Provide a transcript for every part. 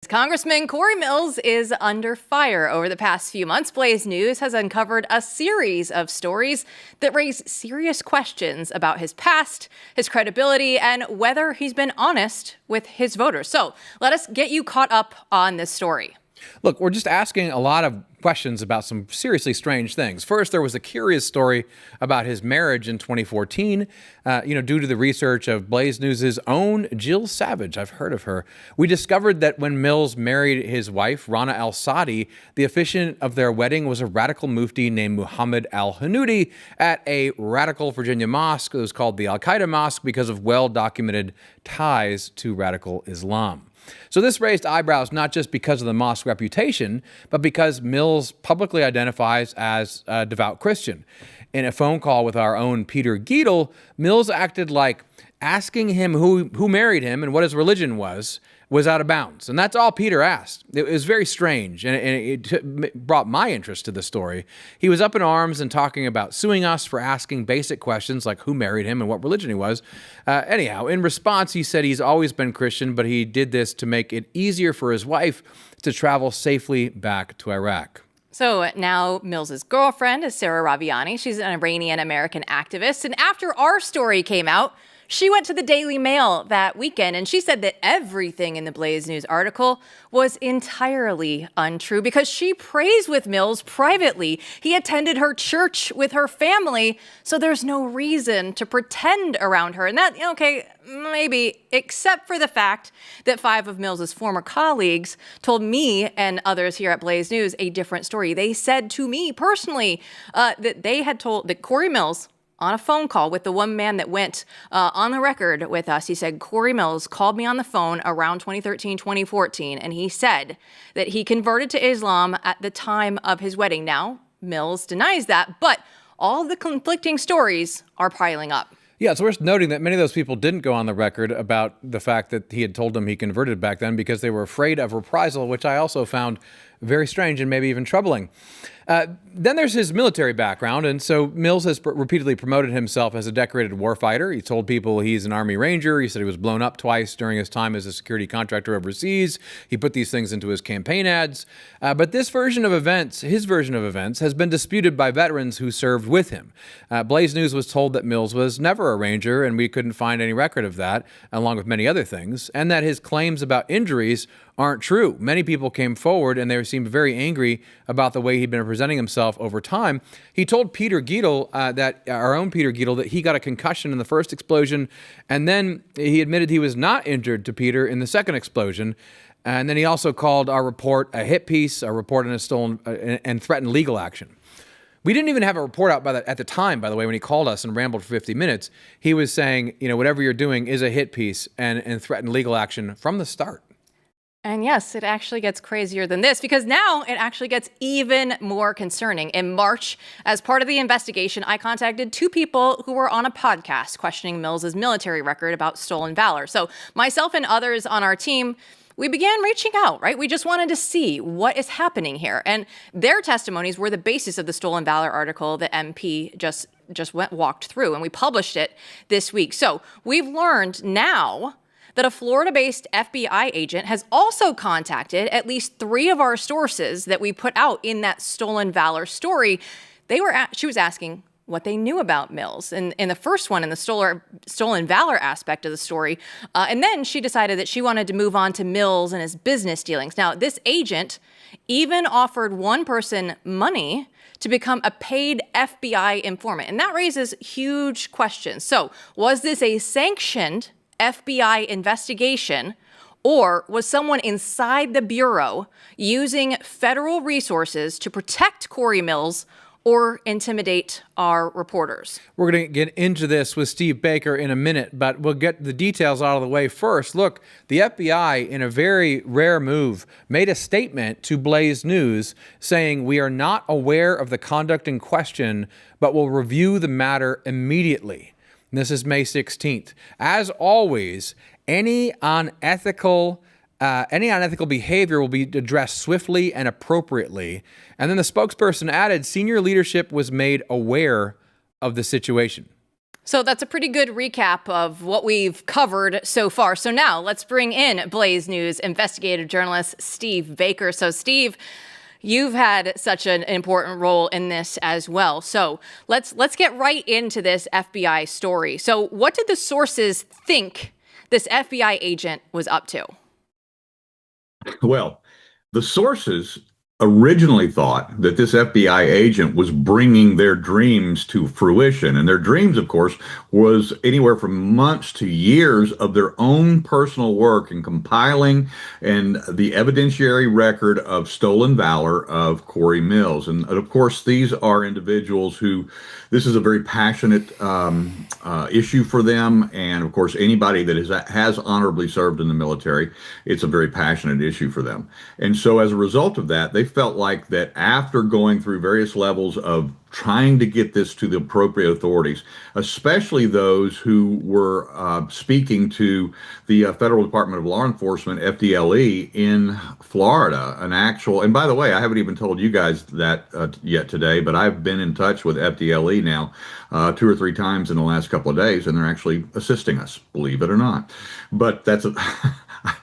Congressman Cory Mills is under fire. Over the past few months, Blaze News has uncovered a series of stories that raise serious questions about his past, his credibility, and whether he's been honest with his voters. So let us get you caught up on this story. Look, we're just asking a lot of questions about some seriously strange things. First, there was a curious story about his marriage in 2014. Due to the research of Blaze News' own Jill Savage, I've heard of her, we discovered that when Mills married his wife, Rana al-Sadi, the officiant of their wedding was a radical mufti named Muhammad al-Hanoudi at a radical Virginia mosque. It was called the Al-Qaeda Mosque because of well-documented ties to radical Islam. So this raised eyebrows not just because of the mosque reputation, but because Mills publicly identifies as a devout Christian. In a phone call with our own Peter Giedel, Mills acted like asking him who married him and what his religion was out of bounds. And that's all Peter asked. It was very strange, and it brought my interest to the story. He was up in arms and talking about suing us for asking basic questions like who married him and what religion he was. Anyhow, in response, he said he's always been Christian, but he did this to make it easier for his wife to travel safely back to Iraq. So now Mills's girlfriend is Sarah Raviani. She's an Iranian-American activist. And after our story came out, she went to the Daily Mail that weekend, and she said that everything in the Blaze News article was entirely untrue because she prays with Mills privately. He attended her church with her family, so there's no reason to pretend around her. And that, okay, maybe, except for the fact that 5 of Mills's former colleagues told me and others here at Blaze News a different story. They said to me personally that they had told that Cory Mills, on a phone call with the one man that went on the record with us, he said, Cory Mills called me on the phone around 2013, 2014, and he said that he converted to Islam at the time of his wedding. Now, Mills denies that, but all the conflicting stories are piling up. Yeah, it's worth noting that many of those people didn't go on the record about the fact that he had told them he converted back then because they were afraid of reprisal, which I also found very strange and maybe even troubling. Then there's his military background, and so Mills has repeatedly promoted himself as a decorated warfighter. He told people he's an Army Ranger. He said he was blown up twice during his time as a security contractor overseas. He put these things into his campaign ads. But this version of events, his version of events, has been disputed by veterans who served with him. Blaze News was told that Mills was never a Ranger, and we couldn't find any record of that, along with many other things, and that his claims about injuries aren't true. Many people came forward and they seemed very angry about the way he'd been presenting himself over time. He told Peter Giedel, our own Peter Giedel, that he got a concussion in the first explosion, and then he admitted he was not injured to Peter in the second explosion. And then he also called our report a hit piece, a report on a stolen and threatened legal action. We didn't even have a report out at the time, by the way, when he called us and rambled for 50 minutes. He was saying, whatever you're doing is a hit piece and threatened legal action from the start. And yes, it actually gets crazier than this because now it actually gets even more concerning. In March, as part of the investigation, I contacted 2 people who were on a podcast questioning Mills's military record about stolen valor. So myself and others on our team, we began reaching out, right? We just wanted to see what is happening here. And their testimonies were the basis of the stolen valor article that MP just walked through, and we published it this week. So we've learned now that a Florida-based FBI agent has also contacted at least 3 of our sources that we put out in that stolen valor story. She was asking what they knew about Mills in the first one, in the stolen valor aspect of the story. And then she decided that she wanted to move on to Mills and his business dealings. Now, this agent even offered one person money to become a paid FBI informant. And that raises huge questions. So was this a sanctioned FBI investigation, or was someone inside the Bureau using federal resources to protect Cory Mills or intimidate our reporters? We're going to get into this with Steve Baker in a minute, but we'll get the details out of the way first. Look, the FBI, in a very rare move, made a statement to Blaze News saying, "We are not aware of the conduct in question, but will review the matter immediately." This is May 16th. As always, any unethical behavior will be addressed swiftly and appropriately. And then the spokesperson added, senior leadership was made aware of the situation. So that's a pretty good recap of what we've covered so far. So now let's bring in Blaze News investigative journalist Steve Baker. So Steve, you've had such an important role in this as well. So let's get right into this FBI story. So what did the sources think this FBI agent was up to? Well, the sources originally thought that this FBI agent was bringing their dreams to fruition. And their dreams, of course, was anywhere from months to years of their own personal work in compiling and the evidentiary record of stolen valor of Cory Mills. And of course, these are individuals who, this is a very passionate issue for them. And of course, anybody that has honorably served in the military, it's a very passionate issue for them. And so as a result of that, they felt like that after going through various levels of trying to get this to the appropriate authorities, especially those who were speaking to the Federal Department of Law Enforcement, FDLE, in Florida, and by the way, I haven't even told you guys that yet today, but I've been in touch with FDLE now 2 or 3 times in the last couple of days, and they're actually assisting us, believe it or not. But that's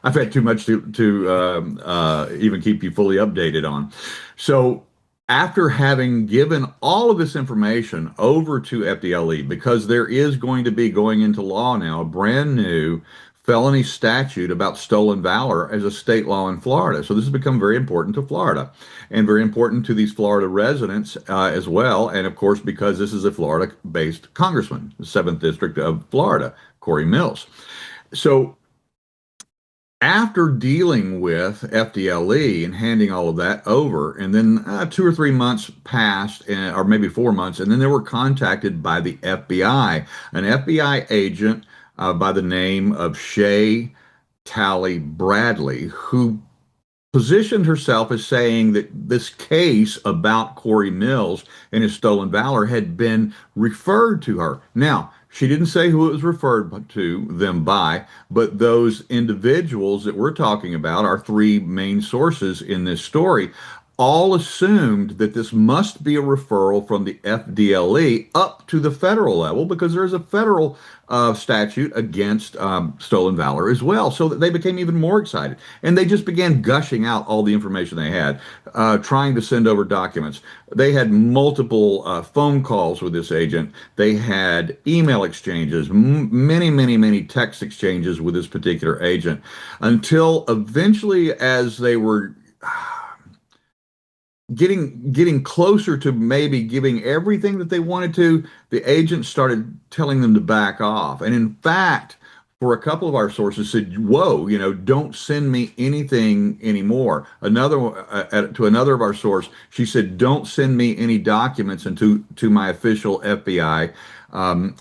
I've had too much to even keep you fully updated on. So after having given all of this information over to FDLE, because there is going to be going into law now, a brand new felony statute about stolen valor as a state law in Florida. So this has become very important to Florida and very important to these Florida residents as well. And of course, because this is a Florida-based congressman, the 7th District of Florida, Cory Mills. So after dealing with FDLE and handing all of that over, and then 2 or 3 months passed, or maybe 4 months, and then they were contacted by the FBI, an FBI agent by the name of Shay Tally-Bradley, who positioned herself as saying that this case about Cory Mills and his stolen valor had been referred to her. Now, she didn't say who it was referred to them by, but those individuals that we're talking about, our 3 main sources in this story, all assumed that this must be a referral from the FDLE up to the federal level, because there is a federal statute against stolen valor as well. So that they became even more excited. And they just began gushing out all the information they had, trying to send over documents. They had multiple phone calls with this agent. They had email exchanges, many text exchanges with this particular agent, until eventually, as they were getting closer to maybe giving everything that they wanted to, the agent started telling them to back off. And in fact, for a couple of our sources said, whoa, don't send me anything anymore. To another of our sources, she said, don't send me any documents to my official FBI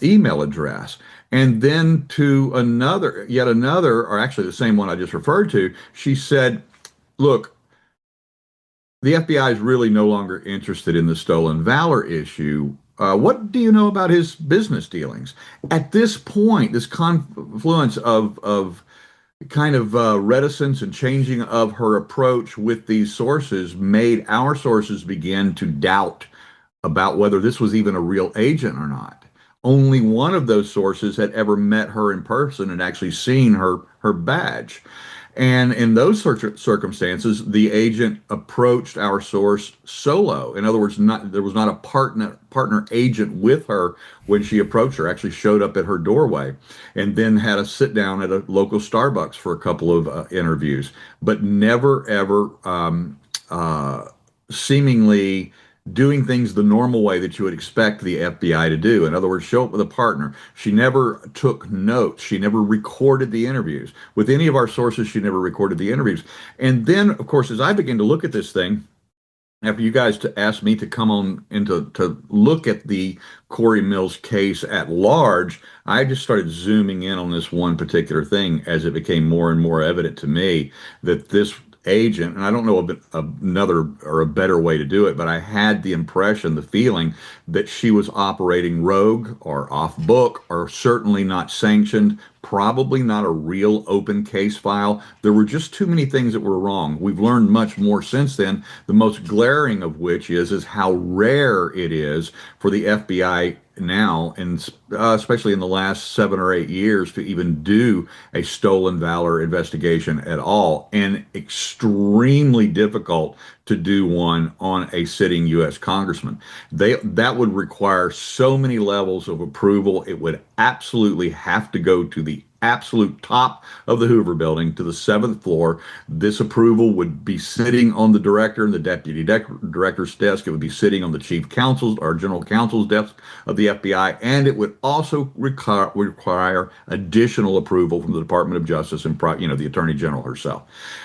email address. And then to yet another, or actually the same one I just referred to, she said, look, the FBI is really no longer interested in the stolen valor issue. What do you know about his business dealings? At this point, this confluence of kind of reticence and changing of her approach with these sources made our sources begin to doubt about whether this was even a real agent or not. Only one of those sources had ever met her in person and actually seen her badge. And in those circumstances, the agent approached our source solo. In other words, there was not a partner agent with her when she approached her. Actually showed up at her doorway, and then had a sit down at a local Starbucks for a couple of interviews, but never ever seemingly doing things the normal way that you would expect the FBI to do. In other words, show up with a partner. She never took notes. She never recorded the interviews. With any of our sources, she never recorded the interviews. And then, of course, as I began to look at this thing, after you guys asked me to come on and to look at the Cory Mills case at large, I just started zooming in on this one particular thing as it became more and more evident to me that this agent, and I don't know another or a better way to do it, but I had the impression, the feeling that she was operating rogue or off book, or certainly not sanctioned probably not a real open case file. There were just too many things that were wrong. We've learned much more since then, the most glaring of which is how rare it is for the FBI now, and especially in the last 7 or 8 years, to even do a stolen valor investigation at all, and extremely difficult to do one on a sitting U.S. congressman. That would require so many levels of approval. It would absolutely have to go to the absolute top of the Hoover building, to the 7th floor. This approval would be sitting on the director and the deputy director's desk. It would be sitting on the chief counsel's or general counsel's desk of the FBI, and it would also require additional approval from the Department of Justice and the Attorney General herself.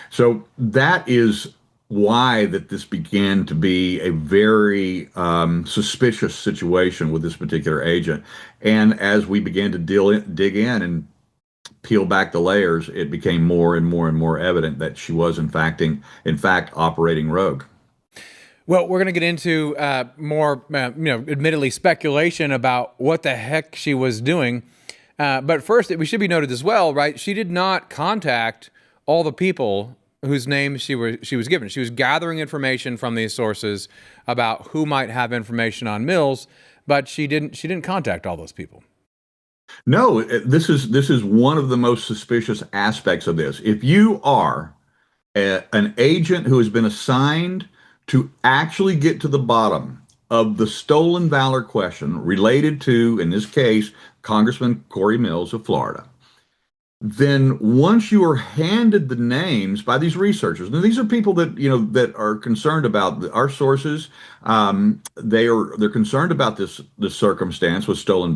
So that is why that this began to be a very suspicious situation with this particular agent. And as we began to dig in and peel back the layers, it became more and more and more evident that she was in fact operating rogue. Well, we're going to get into more, admittedly speculation about what the heck she was doing. But first, we should be noted as well, right? She did not contact all the people whose names she was given. She was gathering information from these sources about who might have information on Mills, but she didn't contact all those people. No, this is one of the most suspicious aspects of this. If you are an agent who has been assigned to actually get to the bottom of the stolen valor question related to, in this case, Congressman Cory Mills of Florida, then once you are handed the names by these researchers, and these are people that that are concerned about our sources, they're concerned about this circumstance with stolen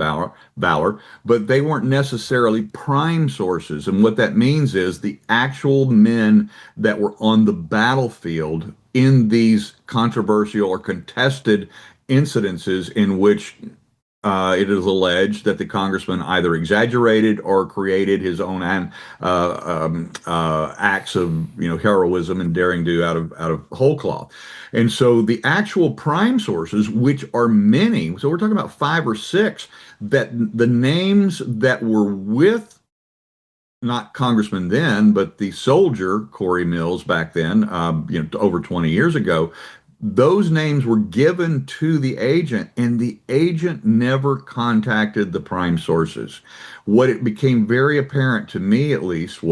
valor, but they weren't necessarily prime sources. And what that means is the actual men that were on the battlefield in these controversial or contested incidences in which it is alleged that the congressman either exaggerated or created his own acts of heroism and daring do out of whole cloth. And so the actual prime sources, which are many, so we're talking about 5 or 6, that the names that were with not Congressman then, but the soldier Cory Mills back then, over 20 years ago. Those names were given to the agent, and the agent never contacted the prime sources. What it became very apparent to me, at least,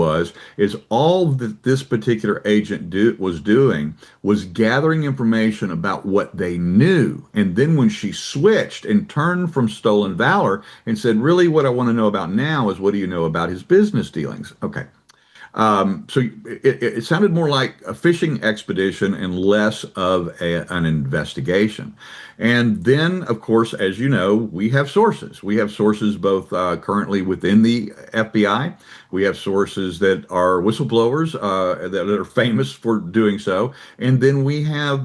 is all that this particular agent was doing was gathering information about what they knew. And then when she switched and turned from stolen valor and said, really, what I want to know about now is, what do you know about his business dealings? Okay. So it sounded more like a fishing expedition and less of an investigation. And then, of course, as you know, we have sources. We have sources both currently within the FBI. We have sources that are whistleblowers that are famous for doing so. And then we have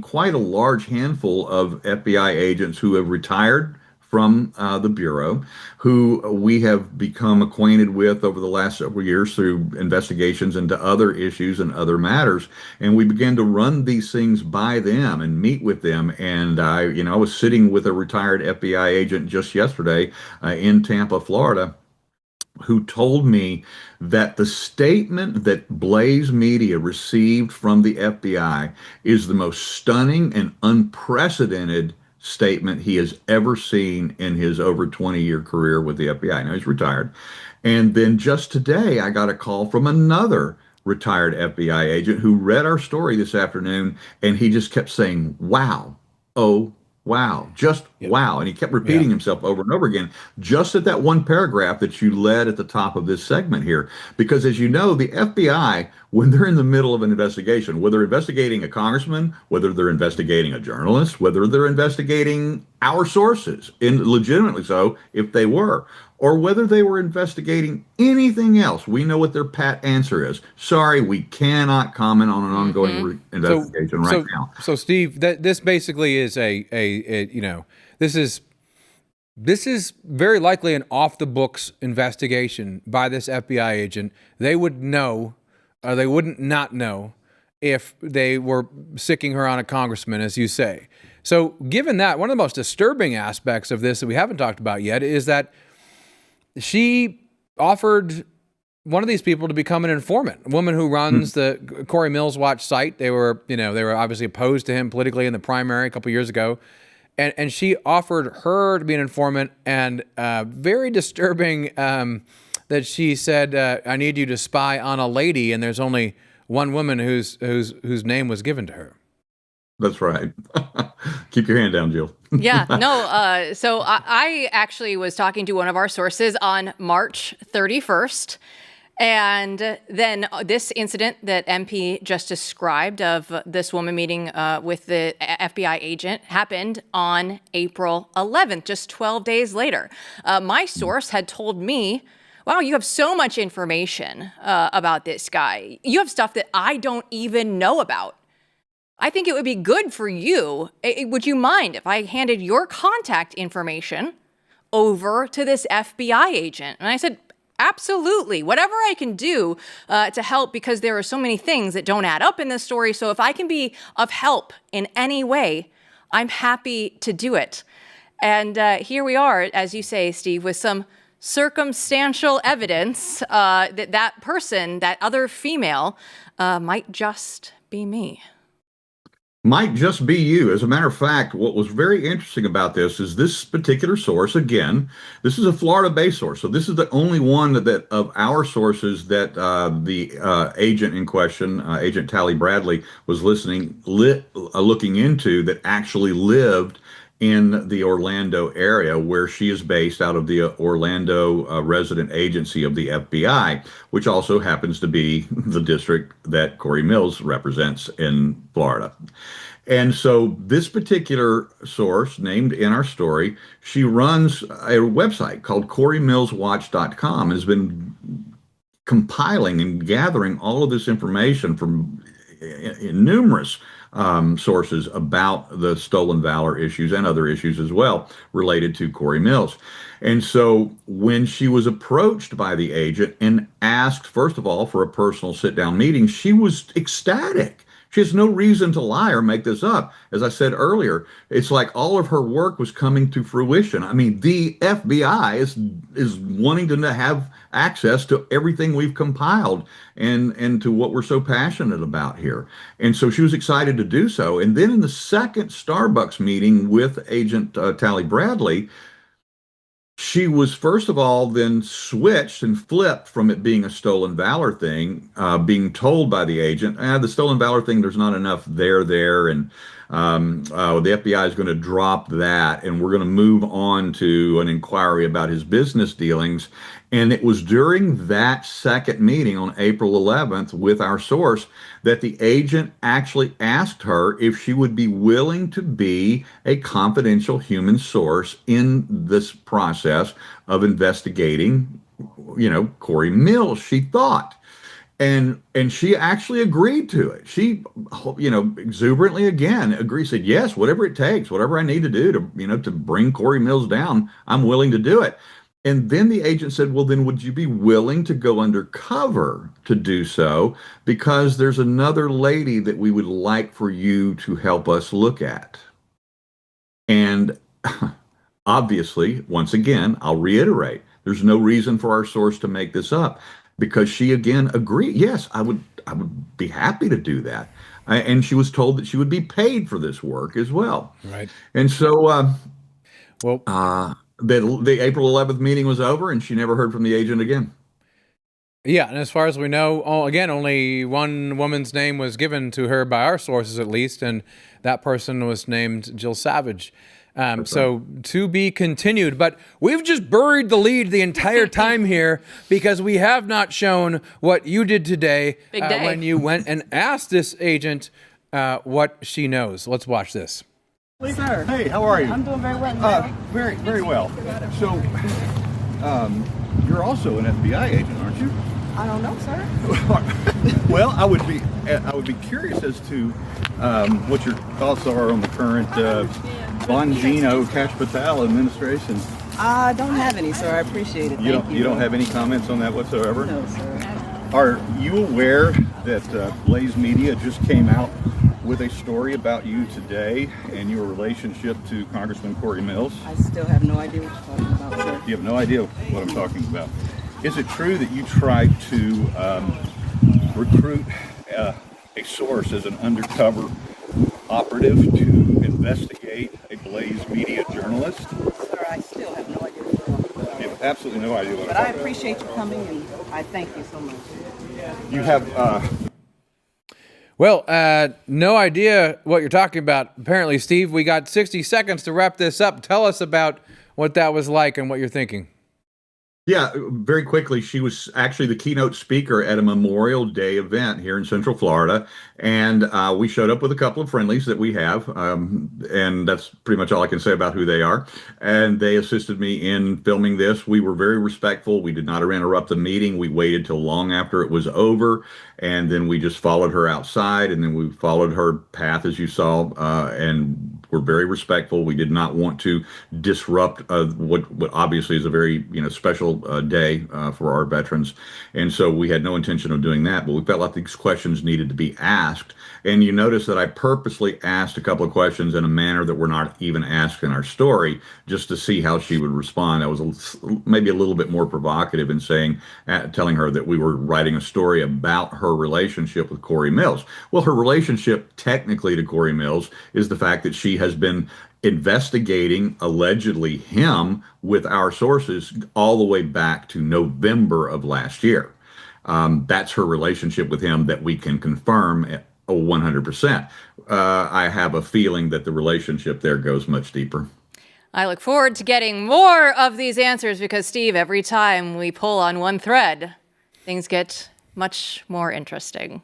quite a large handful of FBI agents who have retired from the Bureau, who we have become acquainted with over the last several years through investigations into other issues and other matters. And we began to run these things by them and meet with them. And I was sitting with a retired FBI agent just yesterday in Tampa, Florida, who told me that the statement that Blaze Media received from the FBI is the most stunning and unprecedented statement he has ever seen in his over 20-year career with the FBI. Now he's retired. And then just today, I got a call from another retired FBI agent who read our story this afternoon, and he just kept saying, wow, oh, wow, just wow. And he kept repeating himself over and over again, just at that one paragraph that you led at the top of this segment here. Because as you know, the FBI, when they're in the middle of an investigation, whether they're investigating a congressman, whether they're investigating a journalist, whether they're investigating our sources, and legitimately so, if they were, or whether they were investigating anything else, we know what their pat answer is. Sorry, we cannot comment on an ongoing investigation right now. So, Steve, this basically is this is very likely an off-the-books investigation by this FBI agent. They would know, or they wouldn't not know, if they were sicking her on a congressman, as you say. So, given that, one of the most disturbing aspects of this that we haven't talked about yet is that she offered one of these people to become an informant, a woman who runs the Cory Mills Watch site. They were obviously opposed to him politically in the primary a couple years ago. And she offered her to be an informant, and very disturbing that she said, I need you to spy on a lady, and there's only one woman whose name was given to her. That's right. Keep your hand down, Jill. Yeah, no. So I actually was talking to one of our sources on March 31st. And then this incident that MP just described of this woman meeting with the FBI agent happened on April 11th, just 12 days later. My source had told me, wow, you have so much information about this guy. You have stuff that I don't even know about. I think it would be good for you. Would you mind if I handed your contact information over to this FBI agent? And I said, absolutely. Whatever I can do to help, because there are so many things that don't add up in this story. So if I can be of help in any way, I'm happy to do it. And here we are, as you say, Steve, with some circumstantial evidence that person, that other female, might just be me. Might just be you. As a matter of fact, what was very interesting about this is this particular source, again, this is a Florida-based source. So this is the only one that of our sources that the agent in question, Agent Tally-Bradley, was looking into, that actually lived in the Orlando area, where she is based out of the Orlando resident agency of the FBI, which also happens to be the district that Cory Mills represents in Florida. And so this particular source named in our story, she runs a website called CoryMillsWatch.com, has been compiling and gathering all of this information from numerous sources about the stolen valor issues and other issues as well related to Cory Mills. And so when she was approached by the agent and asked, first of all, for a personal sit-down meeting, she was ecstatic. She has no reason to lie or make this up. As I said earlier, it's like all of her work was coming to fruition. I mean, the FBI is wanting to have access to everything we've compiled and to what we're so passionate about here. And so she was excited to do so. And then in the second Starbucks meeting with Agent Tally-Bradley, she was, first of all, then switched and flipped from it being a stolen valor thing, being told by the agent, the stolen valor thing, there's not enough there, and the FBI is going to drop that, and we're going to move on to an inquiry about his business dealings. And it was during that second meeting on April 11th with our source that the agent actually asked her if she would be willing to be a confidential human source in this process of investigating, Cory Mills, she thought. And she actually agreed to it. She, exuberantly again agreed, said, yes, whatever it takes, whatever I need to do to bring Cory Mills down, I'm willing to do it. And then the agent said, well, then would you be willing to go undercover to do so? Because there's another lady that we would like for you to help us look at. And obviously, once again, I'll reiterate, there's no reason for our source to make this up, because she again agreed. Yes, I would be happy to do that. And she was told that she would be paid for this work as well. Right. And so, the April 11th meeting was over, and she never heard from the agent again. Yeah, and as far as we know, only one woman's name was given to her by our sources, at least, and that person was named Jill Savage. So to be continued, but we've just buried the lead the entire time here, because we have not shown what you did today when you went and asked this agent what she knows. Let's watch this. Sir. Hey, how are you? I'm doing very well. Very, very well. So, you're also an FBI agent, aren't you? I don't know, sir. Well, I would be curious as to what your thoughts are on the current Bongino Cash Patel administration. I don't have any, sir. I appreciate it. You don't have any comments on that whatsoever? No, sir. Are you aware that Blaze Media just came out with a story about you today and your relationship to Congressman Cory Mills. I still have no idea what you're talking about, sir. You have no idea what I'm talking about. Is it true that you tried to recruit a source as an undercover operative to investigate a Blaze media journalist? Sir, I still have no idea what you're talking about. You have absolutely no idea what But I'm I talking appreciate you coming, and I thank you so much. about. You have Well, no idea what you're talking about. Apparently, Steve, we got 60 seconds to wrap this up. Tell us about what that was like and what you're thinking. Yeah, very quickly, she was actually the keynote speaker at a Memorial Day event here in Central Florida. And we showed up with a couple of friendlies that we have. And that's pretty much all I can say about who they are. And they assisted me in filming this. We were very respectful. We did not interrupt the meeting. We waited till long after it was over. And then we just followed her outside. And then we followed her path, as you saw, and were very respectful. We did not want to disrupt what obviously is a very special day for our veterans, and so we had no intention of doing that. But we felt like these questions needed to be asked, and you notice that I purposely asked a couple of questions in a manner that were not even asked in our story, just to see how she would respond. I was maybe a little bit more provocative in telling her that we were writing a story about her relationship with Cory Mills. Well, her relationship technically to Cory Mills is the fact that she has been investigating allegedly him with our sources all the way back to November of last year. That's her relationship with him that we can confirm 100%. I have a feeling that the relationship there goes much deeper. I look forward to getting more of these answers because, Steve, every time we pull on one thread, things get much more interesting.